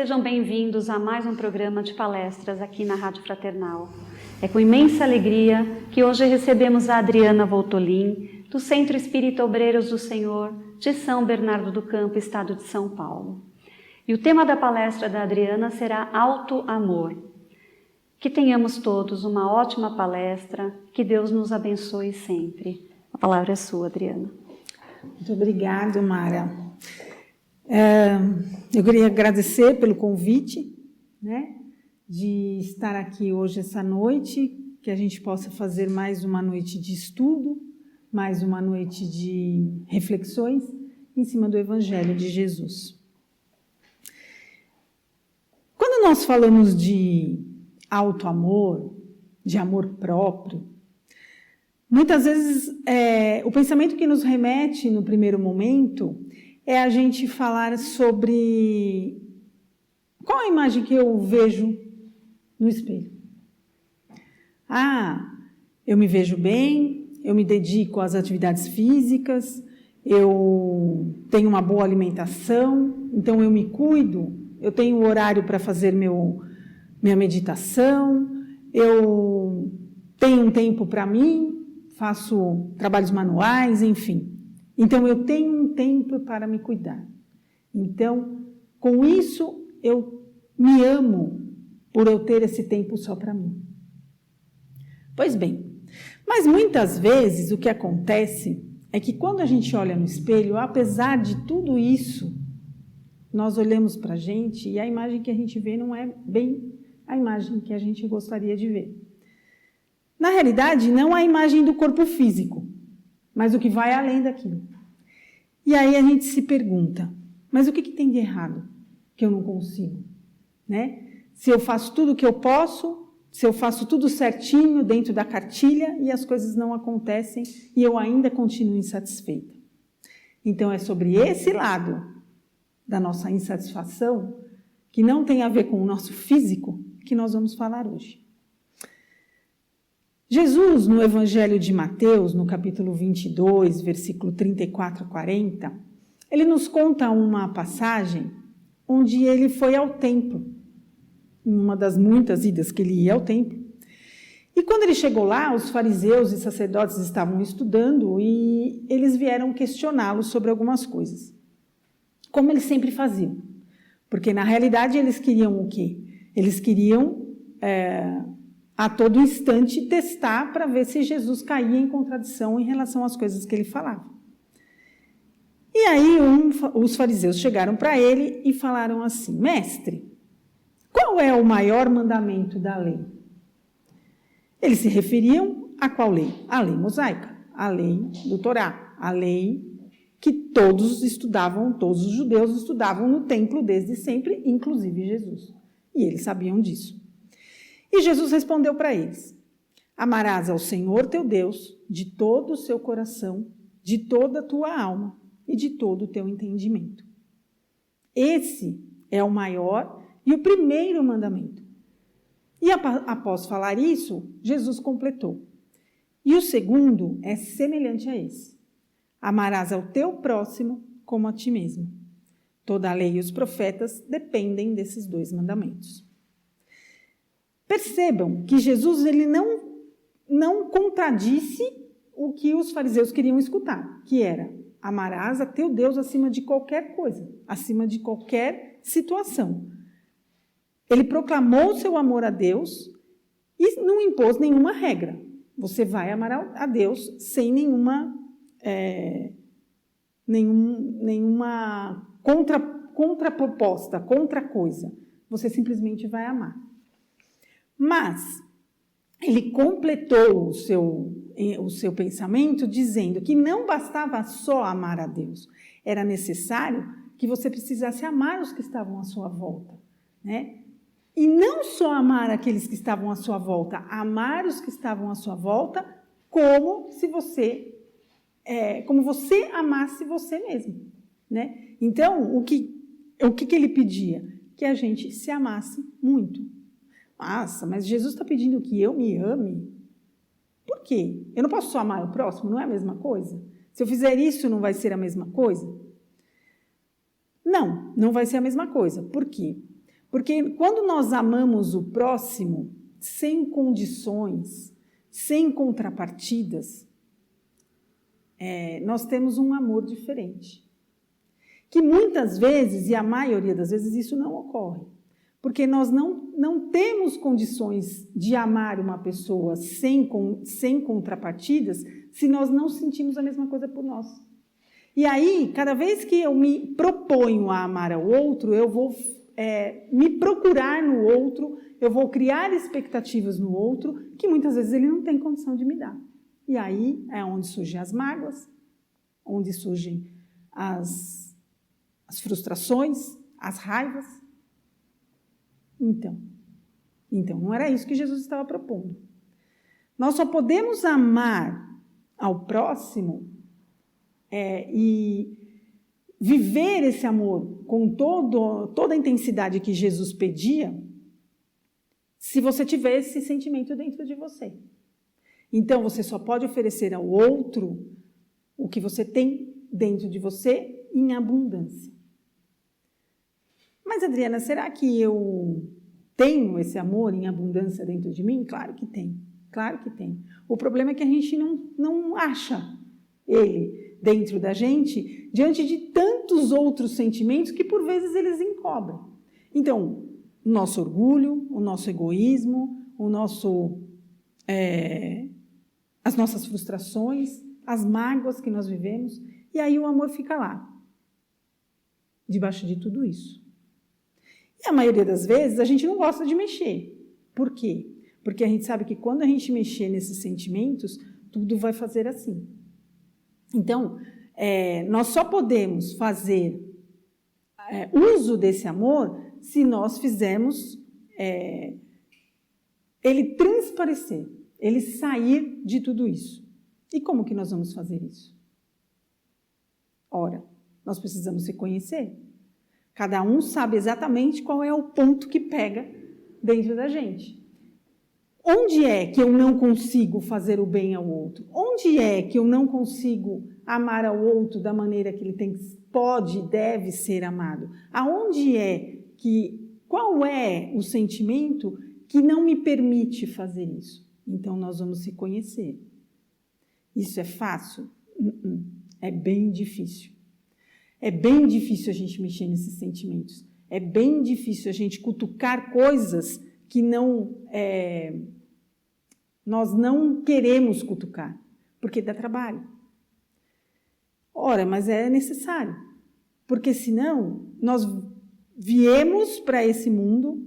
sejam bem-vindos a mais um programa de palestras aqui na Rádio Fraternal. É com imensa alegria que hoje recebemos a Adriana Voltolin, do Centro Espírita Obreiros do Senhor, de São Bernardo do Campo, Estado de São Paulo. E o tema da palestra da Adriana será Alto Amor. Que tenhamos todos uma ótima palestra, que Deus nos abençoe sempre. A palavra é sua, Adriana. Muito obrigada, Mara. Eu queria agradecer pelo convite, de estar aqui hoje, essa noite, que a gente possa fazer mais uma noite de estudo, mais uma noite de reflexões em cima do Evangelho de Jesus. Quando nós falamos de alto amor, de amor próprio, muitas vezes o pensamento que nos remete no primeiro momento é a gente falar sobre qual a imagem que eu vejo no espelho. Eu me vejo bem, eu me dedico às atividades físicas, eu tenho uma boa alimentação, então eu me cuido, eu tenho horário para fazer minha meditação, eu tenho um tempo para mim, faço trabalhos manuais, enfim. Então, eu tenho um tempo para me cuidar. Então, com isso, eu me amo por eu ter esse tempo só para mim. Pois bem, mas muitas vezes o que acontece é que quando a gente olha no espelho, apesar de tudo isso, nós olhamos para a gente e a imagem que a gente vê não é bem a imagem que a gente gostaria de ver. Na realidade, não a imagem do corpo físico, mas o que vai além daquilo. E aí a gente se pergunta, mas o que tem de errado que eu não consigo? Se eu faço tudo o que eu posso, se eu faço tudo certinho dentro da cartilha e as coisas não acontecem e eu ainda continuo insatisfeita. Então é sobre esse lado da nossa insatisfação, que não tem a ver com o nosso físico, que nós vamos falar hoje. Jesus, no Evangelho de Mateus, no capítulo 22, versículo 34 a 40, ele nos conta uma passagem onde ele foi ao templo, em uma das muitas idas que ele ia ao templo. E quando ele chegou lá, os fariseus e sacerdotes estavam estudando e eles vieram questioná-lo sobre algumas coisas, como eles sempre faziam. Porque, na realidade, eles queriam o quê? Eles queriam a todo instante testar para ver se Jesus caía em contradição em relação às coisas que ele falava. E aí os fariseus chegaram para ele e falaram assim: Mestre, qual é o maior mandamento da lei? Eles se referiam a qual lei? A lei mosaica, a lei do Torá, a lei que todos estudavam, todos os judeus estudavam no templo desde sempre, inclusive Jesus. E eles sabiam disso. E Jesus respondeu para eles: amarás ao Senhor teu Deus de todo o seu coração, de toda a tua alma e de todo o teu entendimento. Esse é o maior e o primeiro mandamento. E após falar isso, Jesus completou: e o segundo é semelhante a esse: amarás ao teu próximo como a ti mesmo. Toda a lei e os profetas dependem desses dois mandamentos. Percebam que Jesus ele não contradisse o que os fariseus queriam escutar, que era: amarás a teu Deus acima de qualquer coisa, acima de qualquer situação. Ele proclamou o seu amor a Deus e não impôs nenhuma regra. Você vai amar a Deus sem nenhuma contraproposta, contra coisa. Você simplesmente vai amar. Mas ele completou o seu pensamento dizendo que não bastava só amar a Deus, era necessário que você precisasse amar os que estavam à sua volta, E não só amar aqueles que estavam à sua volta, amar os que estavam à sua volta como você amasse você mesmo, Então, o que ele pedia? Que a gente se amasse muito. Nossa, mas Jesus está pedindo que eu me ame? Por quê? Eu não posso só amar o próximo? Não é a mesma coisa? Se eu fizer isso, não vai ser a mesma coisa? Não vai ser a mesma coisa. Por quê? Porque quando nós amamos o próximo sem condições, sem contrapartidas, nós temos um amor diferente. Que muitas vezes, e a maioria das vezes, isso não ocorre. Porque nós não temos condições de amar uma pessoa sem contrapartidas se nós não sentimos a mesma coisa por nós. E aí, cada vez que eu me proponho a amar ao outro, eu vou me procurar no outro, eu vou criar expectativas no outro que muitas vezes ele não tem condição de me dar. E aí é onde surgem as mágoas, onde surgem as frustrações, as raivas. Então, não era isso que Jesus estava propondo. Nós só podemos amar ao próximo e viver esse amor com toda a intensidade que Jesus pedia, se você tiver esse sentimento dentro de você. Então, você só pode oferecer ao outro o que você tem dentro de você em abundância. Mas, Adriana, será que eu tenho esse amor em abundância dentro de mim? Claro que tem, claro que tem. O problema é que a gente não acha ele dentro da gente, diante de tantos outros sentimentos que, por vezes, eles encobrem. Então, o nosso orgulho, o nosso egoísmo, as nossas frustrações, as mágoas que nós vivemos, e aí o amor fica lá, debaixo de tudo isso. E a maioria das vezes a gente não gosta de mexer. Por quê? Porque a gente sabe que quando a gente mexer nesses sentimentos, tudo vai fazer assim. Então, nós só podemos fazer uso desse amor se nós fizermos ele transparecer, ele sair de tudo isso. E como que nós vamos fazer isso? Ora, nós precisamos se conhecer. Cada um sabe exatamente qual é o ponto que pega dentro da gente. Onde é que eu não consigo fazer o bem ao outro? Onde é que eu não consigo amar ao outro da maneira que ele pode e deve ser amado? Qual é o sentimento que não me permite fazer isso? Então, nós vamos se conhecer. Isso é fácil? É bem difícil. É bem difícil a gente mexer nesses sentimentos. É bem difícil a gente cutucar coisas que nós não queremos cutucar, porque dá trabalho. Ora, mas é necessário, porque senão nós viemos para esse mundo,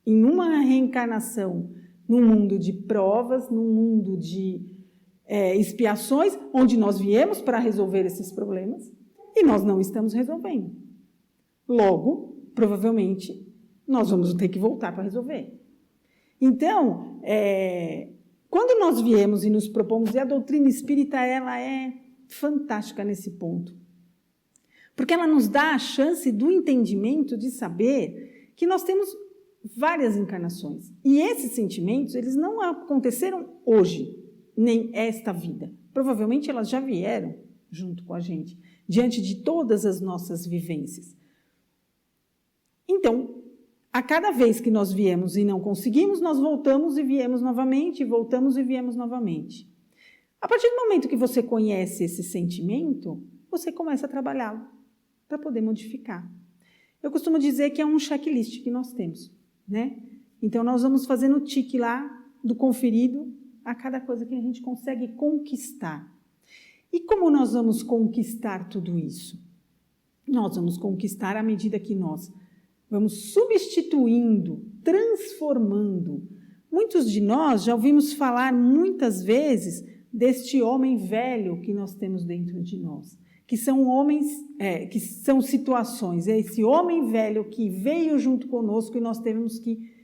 em uma reencarnação, num mundo de provas, num mundo de expiações, onde nós viemos para resolver esses problemas e nós não estamos resolvendo. Logo, provavelmente, nós vamos ter que voltar para resolver. Então, quando nós viemos e nos propomos, e a doutrina espírita ela é fantástica nesse ponto, porque ela nos dá a chance do entendimento de saber que nós temos várias encarnações. E esses sentimentos, eles não aconteceram hoje, nem esta vida. Provavelmente elas já vieram junto com a gente, diante de todas as nossas vivências. Então, a cada vez que nós viemos e não conseguimos, nós voltamos e viemos novamente, voltamos e viemos novamente. A partir do momento que você conhece esse sentimento, você começa a trabalhá-lo para poder modificar. Eu costumo dizer que é um checklist que nós temos, né? Então, nós vamos fazendo tique lá do conferido a cada coisa que a gente consegue conquistar. E como nós vamos conquistar tudo isso? Nós vamos conquistar à medida que nós vamos substituindo, transformando. Muitos de nós já ouvimos falar muitas vezes deste homem velho que nós temos dentro de nós, que são que são situações, é esse homem velho que veio junto conosco e nós temos que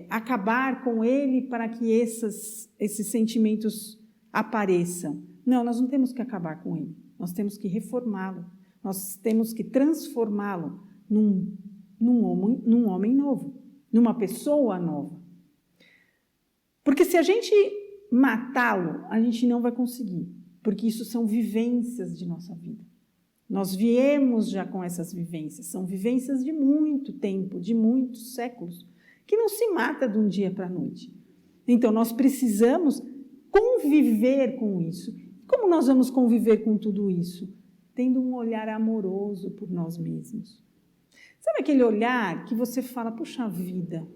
acabar com ele para que esses sentimentos apareçam. Não, nós não temos que acabar com ele, nós temos que reformá-lo, nós temos que transformá-lo num homem novo, numa pessoa nova. Porque se a gente matá-lo, a gente não vai conseguir, porque isso são vivências de nossa vida. Nós viemos já com essas vivências, são vivências de muito tempo, de muitos séculos, que não se mata de um dia para a noite. Então, nós precisamos conviver com isso. Como nós vamos conviver com tudo isso? Tendo um olhar amoroso por nós mesmos. Sabe aquele olhar que você fala, puxa vida,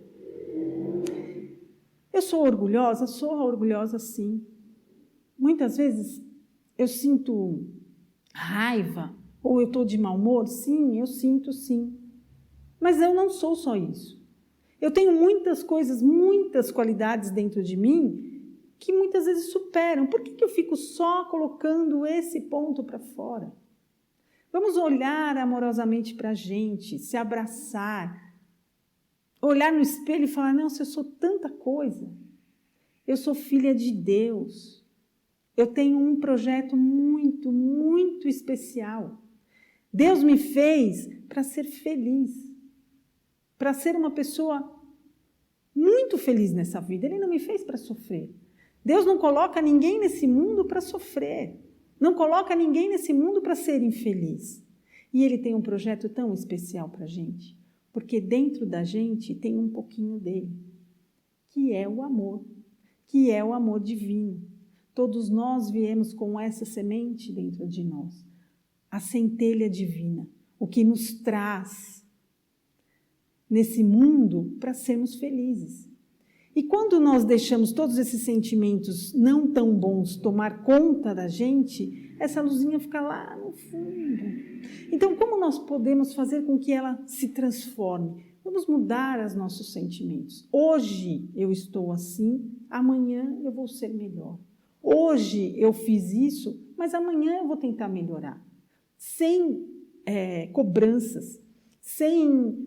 eu sou orgulhosa sim. Muitas vezes eu sinto raiva, ou eu estou de mau humor, sim, eu sinto sim. Mas eu não sou só isso. Eu tenho muitas coisas, muitas qualidades dentro de mim que muitas vezes superam. Por que eu fico só colocando esse ponto para fora? Vamos olhar amorosamente para a gente, se abraçar, olhar no espelho e falar, não, se eu sou tanta coisa, eu sou filha de Deus, eu tenho um projeto muito, muito especial. Deus me fez para ser feliz, para ser uma pessoa muito feliz nessa vida. Ele não me fez para sofrer. Deus não coloca ninguém nesse mundo para sofrer. Não coloca ninguém nesse mundo para ser infeliz. E Ele tem um projeto tão especial para a gente, porque dentro da gente tem um pouquinho dele, que é o amor divino. Todos nós viemos com essa semente dentro de nós, a centelha divina, o que nos traz nesse mundo para sermos felizes. E quando nós deixamos todos esses sentimentos não tão bons tomar conta da gente, essa luzinha fica lá no fundo. Então, como nós podemos fazer com que ela se transforme? Vamos mudar os nossos sentimentos. Hoje eu estou assim, amanhã eu vou ser melhor. Hoje eu fiz isso, mas amanhã eu vou tentar melhorar. Sem cobranças, sem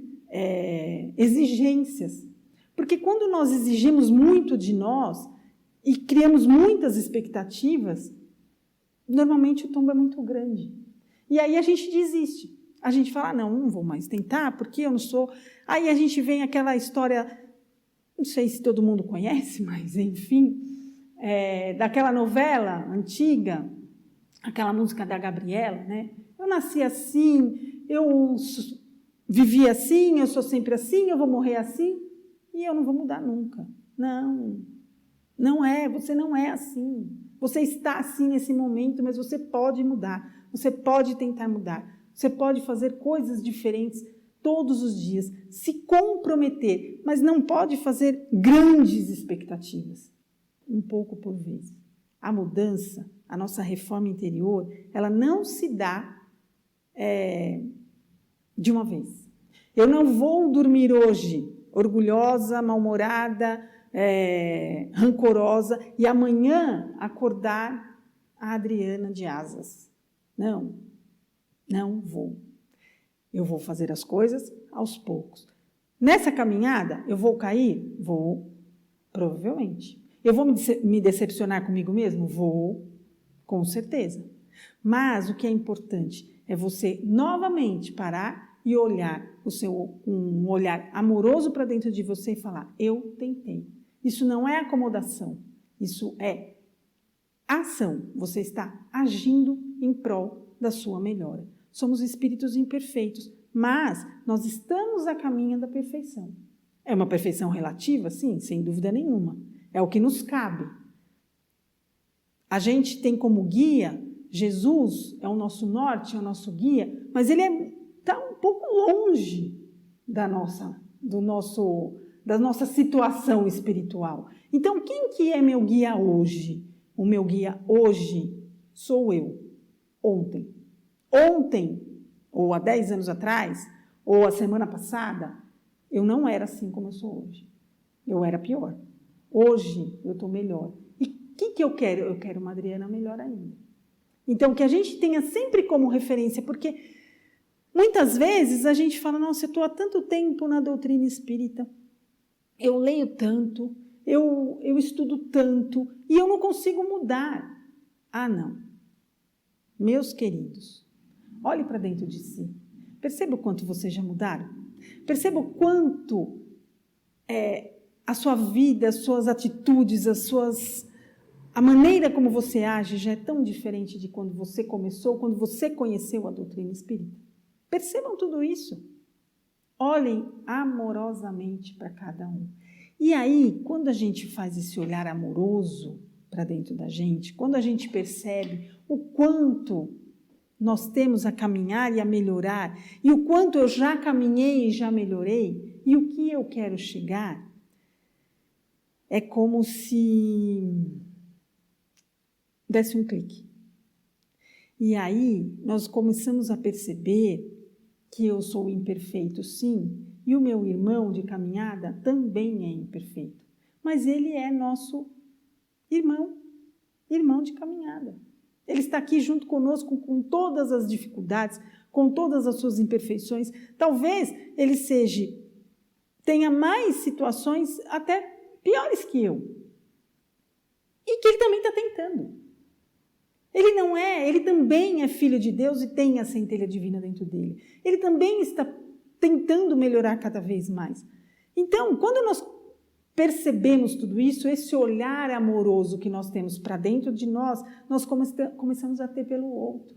exigências. Porque quando nós exigimos muito de nós e criamos muitas expectativas, normalmente o tombo é muito grande. E aí a gente desiste. A gente fala, não vou mais tentar, porque eu não sou... Aí a gente vem aquela história, não sei se todo mundo conhece, mas enfim, daquela novela antiga, aquela música da Gabriela, né? Eu nasci assim, eu vivi assim, eu sou sempre assim, eu vou morrer assim. E eu não vou mudar nunca. Você não é assim. Você está assim nesse momento, mas você pode mudar. Você pode tentar mudar. Você pode fazer coisas diferentes todos os dias. Se comprometer, mas não pode fazer grandes expectativas. Um pouco por vez. A mudança, a nossa reforma interior, ela não se dá de uma vez. Eu não vou dormir hoje orgulhosa, mal-humorada, rancorosa, e amanhã acordar a Adriana de asas. Não vou. Eu vou fazer as coisas aos poucos. Nessa caminhada, eu vou cair? Vou, provavelmente. Eu vou me decepcionar comigo mesmo? Vou, com certeza. Mas o que é importante é você novamente parar e olhar um olhar amoroso para dentro de você e falar, eu tentei. Isso não é acomodação, isso é ação. Você está agindo em prol da sua melhora. Somos espíritos imperfeitos, mas nós estamos a caminho da perfeição. É uma perfeição relativa? Sim, sem dúvida nenhuma. É o que nos cabe. A gente tem como guia, Jesus é o nosso norte, é o nosso guia, mas ele está um pouco longe da nossa situação espiritual. Então, quem que é meu guia hoje? O meu guia hoje sou eu. Ontem, ou há 10 anos atrás, ou a semana passada, eu não era assim como eu sou hoje. Eu era pior. Hoje eu estou melhor. E o que eu quero? Eu quero uma Adriana melhor ainda. Então, que a gente tenha sempre como referência, porque muitas vezes a gente fala, nossa, eu estou há tanto tempo na doutrina espírita, eu leio tanto, eu estudo tanto, e eu não consigo mudar. Ah, não. Meus queridos, olhe para dentro de si. Perceba o quanto vocês já mudaram. Perceba o quanto a sua vida, as suas atitudes, A maneira como você age já é tão diferente de quando você começou, quando você conheceu a doutrina espírita. Percebam tudo isso. Olhem amorosamente para cada um. E aí, quando a gente faz esse olhar amoroso para dentro da gente, quando a gente percebe o quanto nós temos a caminhar e a melhorar, e o quanto eu já caminhei e já melhorei, e o que eu quero chegar, é como se desse um clique. E aí, nós começamos a perceber que eu sou imperfeito, sim, e o meu irmão de caminhada também é imperfeito. Mas ele é nosso irmão de caminhada. Ele está aqui junto conosco com todas as dificuldades, com todas as suas imperfeições. Talvez ele tenha mais situações até piores que eu. E que ele também está tentando. Ele também é filho de Deus e tem a centelha divina dentro dele. Ele também está tentando melhorar cada vez mais. Então, quando nós percebemos tudo isso, esse olhar amoroso que nós temos para dentro de nós começamos a ter pelo outro.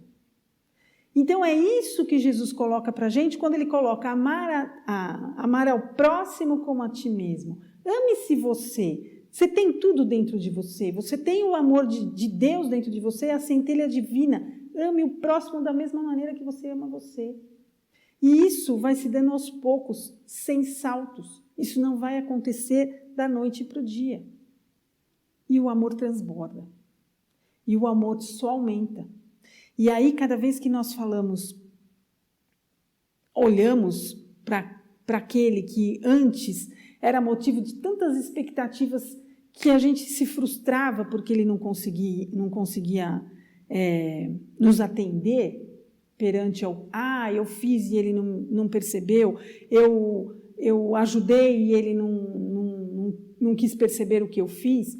Então, é isso que Jesus coloca para a gente quando ele coloca amar ao próximo como a ti mesmo. Ame-se você. Você tem tudo dentro de você. Você tem o amor de Deus dentro de você, a centelha divina. Ame o próximo da mesma maneira que você ama você. E isso vai se dando aos poucos, sem saltos. Isso não vai acontecer da noite para o dia. E o amor transborda. E o amor só aumenta. E aí, cada vez que nós olhamos para aquele que antes era motivo de tantas expectativas que a gente se frustrava porque ele não conseguia nos atender perante eu fiz e ele não percebeu, eu ajudei e ele não quis perceber o que eu fiz.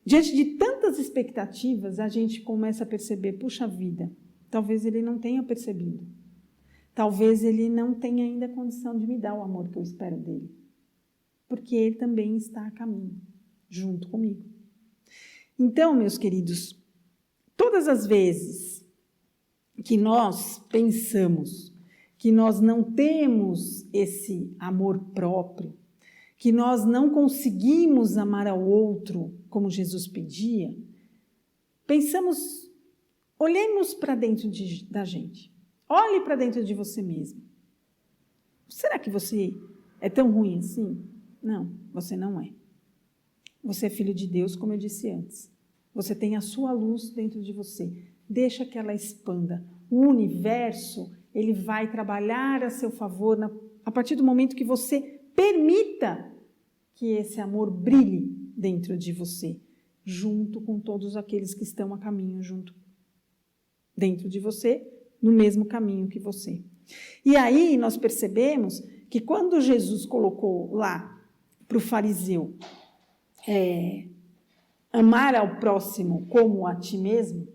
Diante de tantas expectativas, a gente começa a perceber, puxa vida, talvez ele não tenha percebido. Talvez ele não tenha ainda condição de me dar o amor que eu espero dele. Porque ele também está a caminho, junto comigo. Então, meus queridos, todas as vezes que nós pensamos que nós não temos esse amor próprio, que nós não conseguimos amar ao outro como Jesus pedia, olhemos para dentro da gente. Olhe para dentro de você mesmo. Será que você é tão ruim assim? Não, você não é. Você é filho de Deus, como eu disse antes. Você tem a sua luz dentro de você. Deixa que ela expanda. O universo, ele vai trabalhar a seu favor a partir do momento que você permita que esse amor brilhe dentro de você, junto com todos aqueles que estão a caminho dentro de você, no mesmo caminho que você. E aí nós percebemos que quando Jesus colocou lá para o fariseu amar ao próximo como a ti mesmo,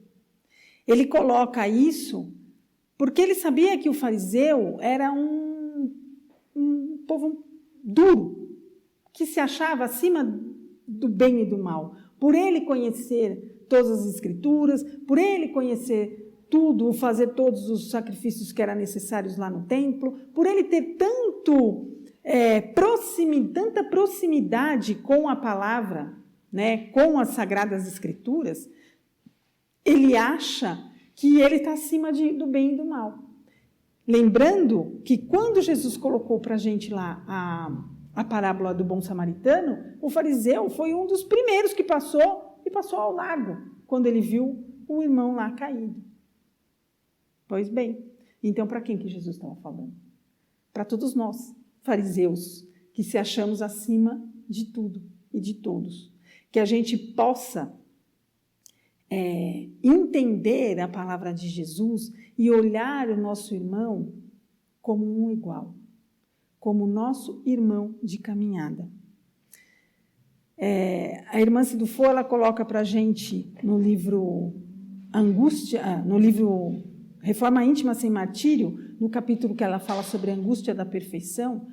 ele coloca isso porque ele sabia que o fariseu era um povo duro, que se achava acima do bem e do mal. Por ele conhecer todas as escrituras, por ele conhecer tudo, fazer todos os sacrifícios que eram necessários lá no templo, por ele ter tanta proximidade com a palavra, né, com as sagradas escrituras, ele acha que ele está acima do bem e do mal. Lembrando que quando Jesus colocou para a gente lá a parábola do bom samaritano, o fariseu foi um dos primeiros que passou ao largo, quando ele viu o irmão lá caído. Pois bem, então para quem que Jesus estava falando? Para todos nós, fariseus, que se achamos acima de tudo e de todos. Que a gente possa entender a palavra de Jesus e olhar o nosso irmão como um igual, como nosso irmão de caminhada. A irmã Cidufo, ela coloca para a gente no livro Reforma Íntima Sem Martírio, no capítulo que ela fala sobre a angústia da perfeição,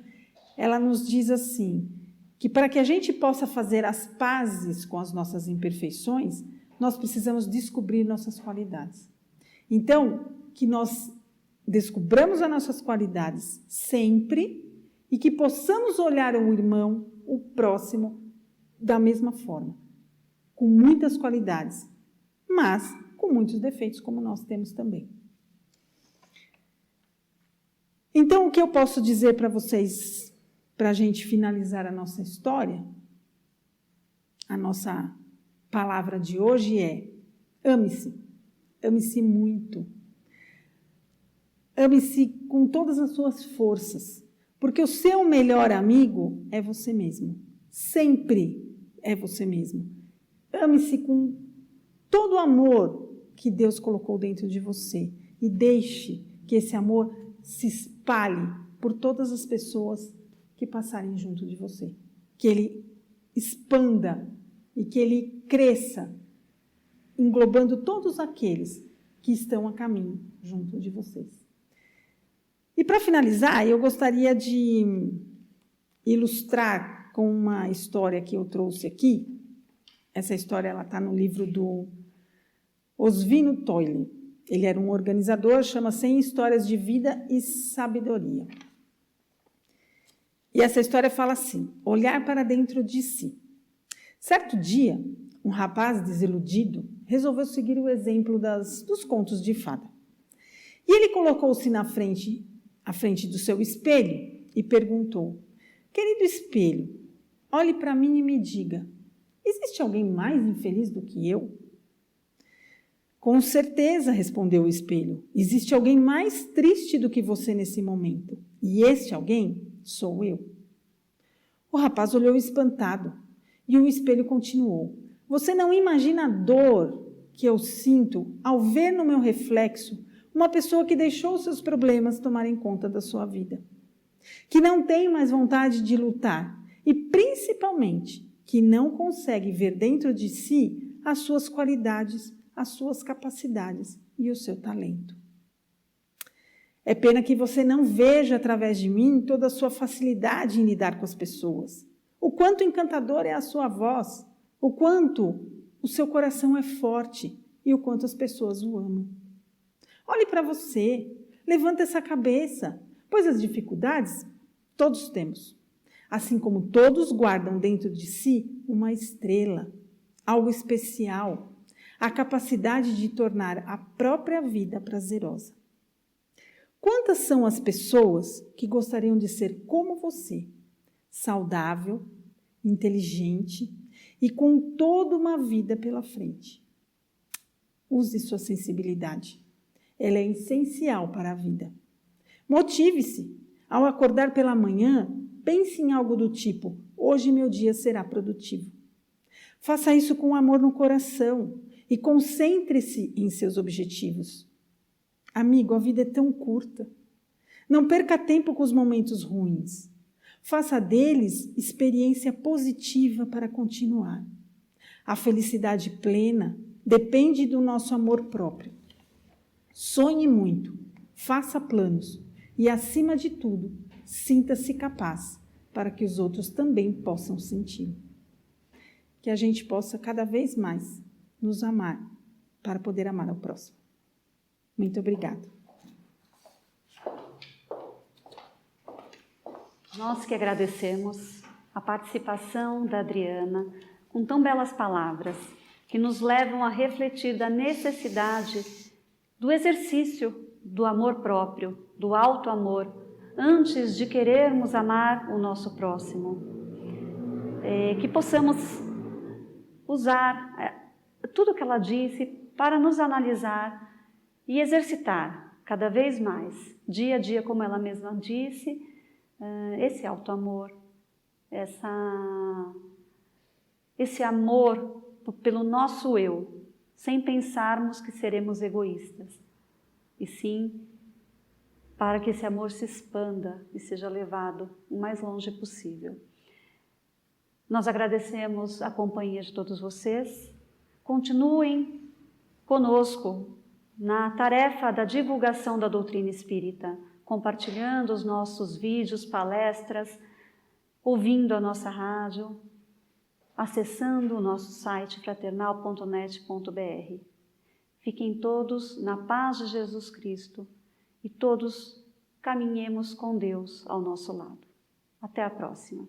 ela nos diz assim, que para que a gente possa fazer as pazes com as nossas imperfeições, nós precisamos descobrir nossas qualidades. Então, que nós descobramos as nossas qualidades sempre e que possamos olhar o irmão, o próximo, da mesma forma, com muitas qualidades, mas com muitos defeitos, como nós temos também. Então, o que eu posso dizer para vocês, para a gente finalizar a nossa história? A nossa palavra de hoje é: ame-se. Ame-se muito. Ame-se com todas as suas forças, porque o seu melhor amigo é você mesmo. Sempre é você mesmo. Ame-se com todo o amor que Deus colocou dentro de você e deixe que esse amor se espalhe por todas as pessoas que passarem junto de você. Que ele expanda e que ele cresça, englobando todos aqueles que estão a caminho junto de vocês. E para finalizar, eu gostaria de ilustrar com uma história que eu trouxe aqui. Essa história está no livro do Oswino Toile. Ele era um organizador, chama 100 Histórias de Vida e Sabedoria. E essa história fala assim: olhar para dentro de si. Certo dia, um rapaz desiludido resolveu seguir o exemplo dos contos de fada. E ele colocou-se à frente do seu espelho e perguntou: querido espelho, olhe para mim e me diga, existe alguém mais infeliz do que eu? Com certeza, respondeu o espelho, existe alguém mais triste do que você nesse momento. E este alguém sou eu. O rapaz olhou espantado e o espelho continuou: você não imagina a dor que eu sinto ao ver no meu reflexo uma pessoa que deixou seus problemas tomarem conta da sua vida, que não tem mais vontade de lutar e, principalmente, que não consegue ver dentro de si as suas qualidades, as suas capacidades e o seu talento. É pena que você não veja através de mim toda a sua facilidade em lidar com as pessoas, o quanto encantadora é a sua voz, o quanto o seu coração é forte e o quanto as pessoas o amam. Olhe para você, levanta essa cabeça, pois as dificuldades todos temos. Assim como todos guardam dentro de si uma estrela, algo especial, a capacidade de tornar a própria vida prazerosa. Quantas são as pessoas que gostariam de ser como você, saudável, inteligente e com toda uma vida pela frente? Use sua sensibilidade. Ela é essencial para a vida. Motive-se. Ao acordar pela manhã, pense em algo do tipo: hoje meu dia será produtivo. Faça isso com amor no coração e concentre-se em seus objetivos. Amigo, a vida é tão curta. Não perca tempo com os momentos ruins. Faça deles experiência positiva para continuar. A felicidade plena depende do nosso amor próprio. Sonhe muito, faça planos e, acima de tudo, sinta-se capaz para que os outros também possam sentir. Que a gente possa cada vez mais nos amar para poder amar ao próximo. Muito obrigada. Nós que agradecemos a participação da Adriana com tão belas palavras que nos levam a refletir da necessidade do exercício do amor próprio, do auto-amor, antes de querermos amar o nosso próximo. Que possamos usar tudo o que ela disse para nos analisar e exercitar cada vez mais, dia a dia, como ela mesma disse, esse auto-amor, esse amor pelo nosso eu, sem pensarmos que seremos egoístas, e sim para que esse amor se expanda e seja levado o mais longe possível. Nós agradecemos a companhia de todos vocês. Continuem conosco na tarefa da divulgação da doutrina espírita, compartilhando os nossos vídeos, palestras, ouvindo a nossa rádio, acessando o nosso site fraternal.net.br. Fiquem todos na paz de Jesus Cristo e todos caminhemos com Deus ao nosso lado. Até a próxima.